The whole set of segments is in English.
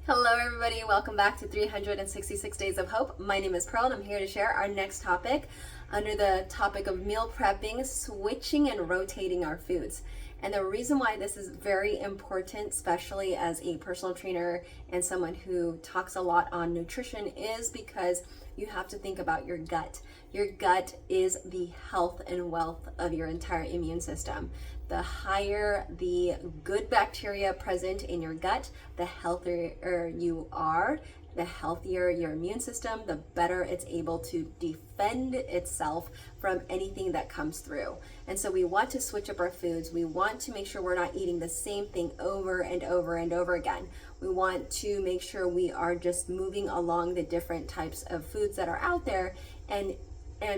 Hello everybody, welcome back to 366 Days of Hope. My name is Pearl and I'm here to share our next topic under the topic of meal prepping, switching and rotating our foods. And the reason why this is very important, especially as a personal trainer and someone who talks a lot on nutrition, is because you have to think about your gut. Your gut is the health and wealth of your entire immune system. The higher the good bacteria present in your gut, the healthier you are, the healthier your immune system, the better it's able to defend itself from anything that comes through. And so we want to switch up our foods. We want to make sure we're not eating the same thing over and over and over again. We want to make sure we are just moving along the different types of foods that are out there and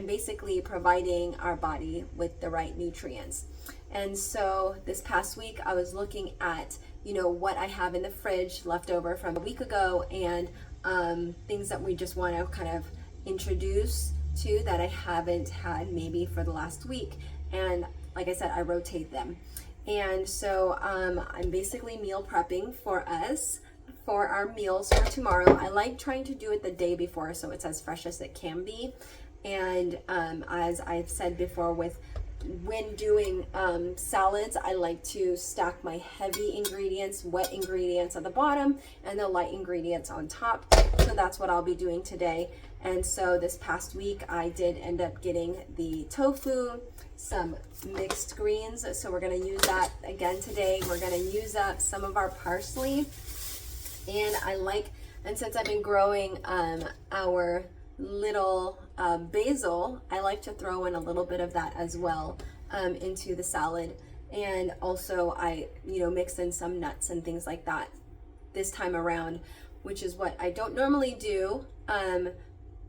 basically providing our body with the right nutrients. And so this past week I was looking at, what I have in the fridge left over from a week ago and things that we just want to kind of introduce to that I haven't had maybe for the last week. And like I said, I rotate them. And so I'm basically meal prepping for us for our meals for tomorrow. I like trying to do it the day before so it's as fresh as it can be. And as I've said before, when doing salads, I like to stack my heavy ingredients, wet ingredients at the bottom and the light ingredients on top. So that's what I'll be doing today. And so this past week I did end up getting the tofu, some mixed greens. So we're going to use that again today. We're going to use up some of our parsley. And since I've been growing our little basil, I like to throw in a little bit of that as well into the salad. And also I mix in some nuts and things like that this time around, which is what I don't normally do. I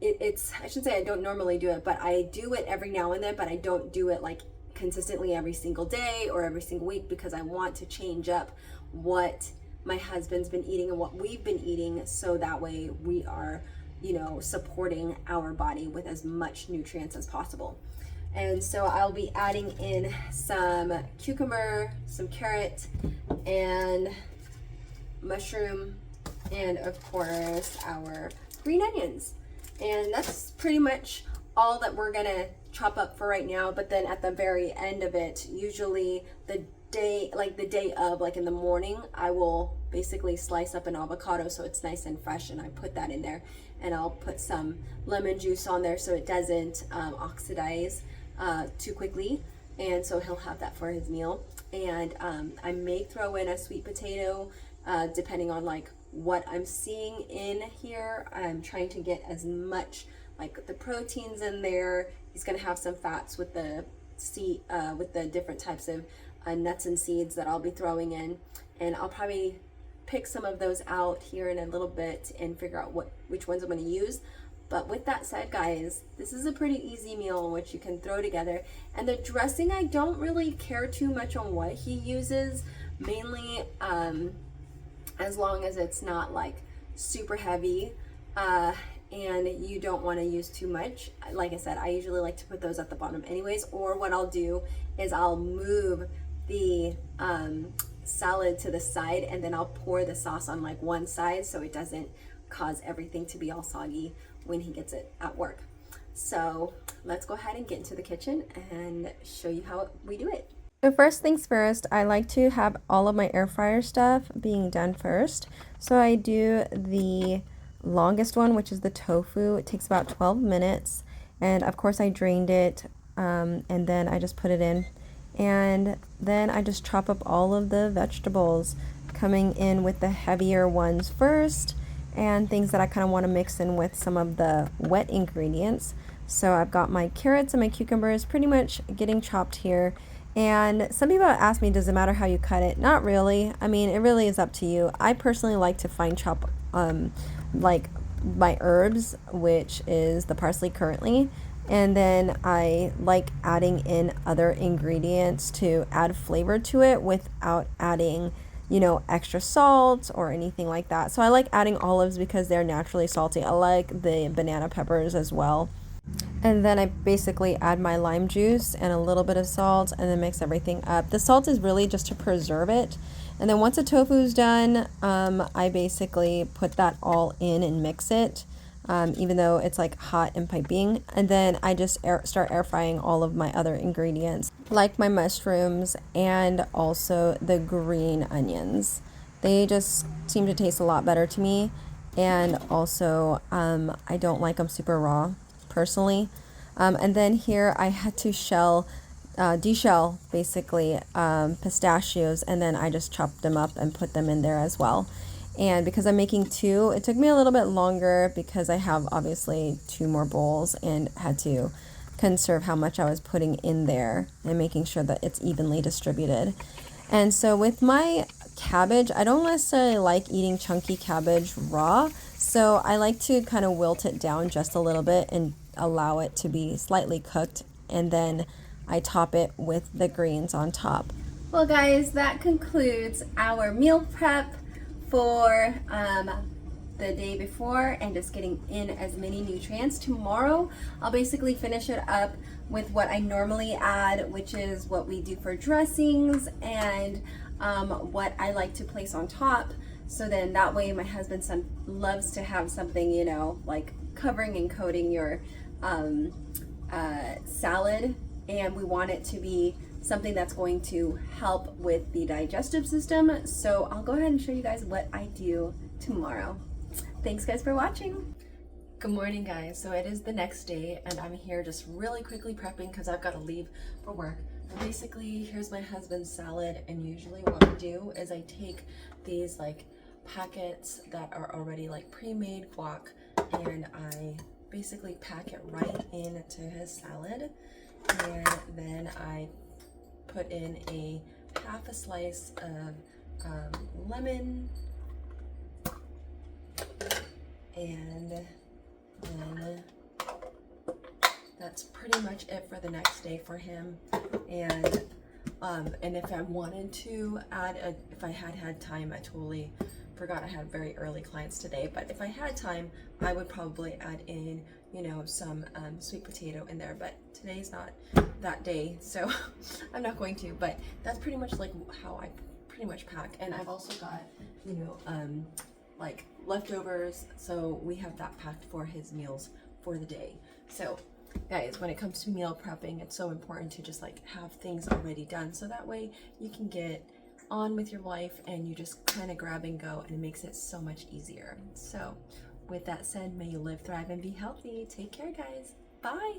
shouldn't say I don't normally do it, but I do it every now and then, but I don't do it like consistently every single day or every single week because I want to change up what my husband's been eating and what we've been eating, so that way we are supporting our body with as much nutrients as possible. And so I'll be adding in some cucumber, some carrot, and mushroom, and of course our green onions. And that's pretty much all that we're gonna chop up for right now. But then at the very end of it, usually the day of, like in the morning, I will basically slice up an avocado so it's nice and fresh, and I put that in there, and I'll put some lemon juice on there so it doesn't oxidize too quickly. And so he'll have that for his meal. And I may throw in a sweet potato depending on like what I'm seeing in here. I'm trying to get as much like the proteins in there. He's gonna have some fats with the with the different types of nuts and seeds that I'll be throwing in, and I'll probably pick some of those out here in a little bit and figure out which ones I'm going to use. But with that said, guys, this is a pretty easy meal in which you can throw together. And the dressing, I don't really care too much on what he uses, mainly as long as it's not like super heavy and you don't want to use too much. Like I said, I usually like to put those at the bottom anyways, or what I'll do is I'll move the salad to the side, and then I'll pour the sauce on like one side so it doesn't cause everything to be all soggy when he gets it at work. So let's go ahead and get into the kitchen and show you how we do it. So first things first, I like to have all of my air fryer stuff being done first. So I do the longest one, which is the tofu. It takes about 12 minutes, and of course I drained it, and then I just put it in. And then I just chop up all of the vegetables, coming in with the heavier ones first, and things that I kind of want to mix in with some of the wet ingredients. So I've got my carrots and my cucumbers pretty much getting chopped here. And some people ask me, does it matter how you cut it? Not really. I mean, it really is up to you. I personally like to fine chop like my herbs, which is the parsley currently. And then I like adding in other ingredients to add flavor to it without adding, extra salt or anything like that. So I like adding olives because they're naturally salty. I like the banana peppers as well. And then I basically add my lime juice and a little bit of salt and then mix everything up. The salt is really just to preserve it. And then once the tofu's done, I basically put that all in and mix it, even though it's like hot and piping. And then I just start air frying all of my other ingredients, like my mushrooms and also the green onions. They just seem to taste a lot better to me. And also, I don't like them super raw, personally. And then here I had to deshell basically pistachios, and then I just chopped them up and put them in there as well. And because I'm making two, it took me a little bit longer because I have obviously two more bowls and had to conserve how much I was putting in there and making sure that it's evenly distributed. And so with my cabbage, I don't necessarily like eating chunky cabbage raw, so I like to kind of wilt it down just a little bit and allow it to be slightly cooked, and then I top it with the greens on top. Well, guys, that concludes our meal prep for the day before and just getting in as many nutrients. Tomorrow, I'll basically finish it up with what I normally add, which is what we do for dressings and what I like to place on top. So then that way my husband loves to have something, you know, like covering and coating your salad, and we want it to be something that's going to help with the digestive system. So I'll go ahead and show you guys what I do tomorrow. Thanks guys for watching. Good morning, guys. So it is the next day and I'm here just really quickly prepping because I've got to leave for work. But basically, here's my husband's salad, and usually what I do is I take these like packets that are already like pre-made guac, and I basically pack it right into his salad, and then I put in a half a slice of lemon, and then that's pretty much it for the next day for him. And if I wanted to add if I had time, I totally forgot I had very early clients today, but if I had time, I would probably add in, you know, some sweet potato in there, but today's not that day, so I'm not going to. But that's pretty much like how I pretty much pack. And I've also got, you know, like leftovers, so we have that packed for his meals for the day. So guys, when it comes to meal prepping, it's so important to just like have things already done, so that way you can get on with your life and you just kind of grab and go, and it makes it so much easier. So with that said, may you live, thrive, and be healthy. Take care, guys. Bye.